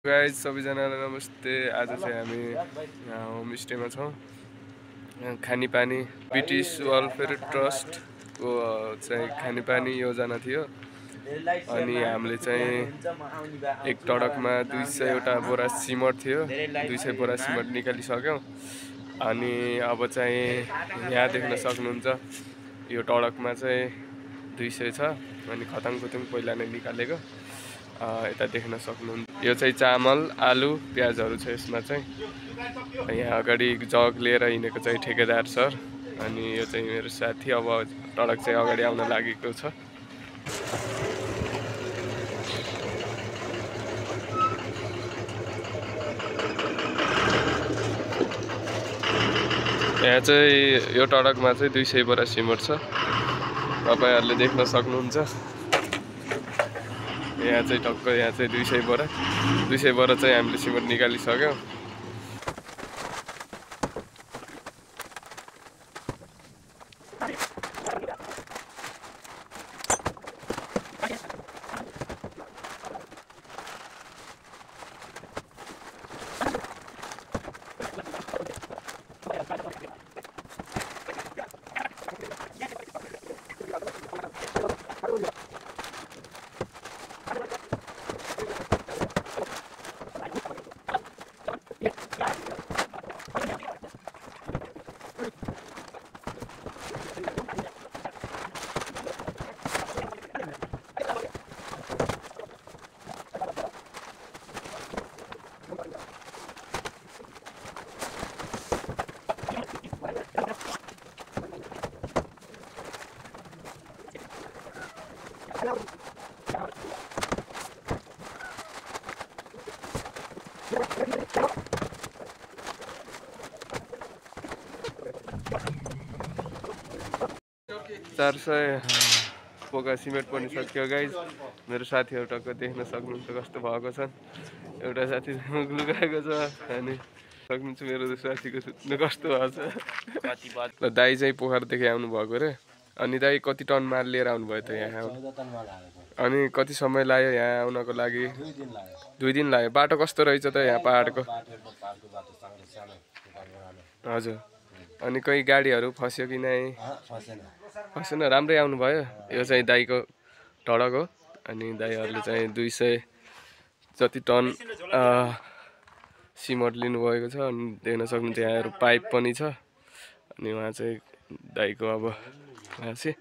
Guys सबैजनालाई नमस्ते। आज चाहिँ हामी यहाँ होमस्टेमा छौँ। खानेपानी ब्रिटिस वेलफेयर ट्रस्टको चाहिँ खानेपानी योजना थियो। अनि हामीले चाहिँ एक टडकमा 200वटा बोरा सिमट थियो। 200 बोरा सिमट निकालिसक्यौँ। अनि अब चाहिँ यहाँ देख्न सक्नुहुन्छ यो टडकमा चाहिँ 200 छ। अनि खताङ पहिला नै निकालेको यता देख्न सक्नुहुन्छ। यो चाहिँ चामल आलु प्याजहरू छ यसमा चाहिँ। यहाँ अगाडि जग लिएर हिँडेको चाहिँ ठेकेदार सर। अनि यो चाहिँ मेरो साथी। अब टडक चाहिँ अगाडि आउन लागेको छ। यहाँ चाहिँ यो टडकमा चाहिँ 200 बोरा सिमट छ, तपाईहरुले देख्न सक्नुहुन्छ। यहाँ चाहिँ टक्क यहाँ चाहिँ 200 बोरा चाहिँ हामीले सिमट निकालिसक्यौँ। चार सय पोका सिमेन्ट पनि सक्यो गाइज। मेरो साथीहरू टक्क देख्न सक्नुहुन्छ कस्तो भएको छन्। एउटा साथी लुगाएको छ अनि सक्नुहुन्छ मेरो साथीको सुत्नु कस्तो भएको छ। दाइ चाहिँ पोखरादेखि आउनु भएको रे। अनि दाइ कति टन माल लिएर आउनुभयो त यहाँ? अनि कति समय लाग्यो यहाँ आउनको लागि? 2 दिन लाग्यो। बाटो कस्तो रहेछ त यहाँ पहाडको? हजुर। अनि कोही गाडीहरू फस्यो कि नै? फसेन, राम्रै आउनुभयो। यो चाहिँ दाइको टडक हो। अनि दाइहरूले चाहिँ 200 जति टन सिमट लिनुभएको छ। अनि देख्न सक्नुहुन्छ यहाँहरू पाइप पनि छ। अनि उहाँ चाहिँ दाइको अब उहाँ चाहिँ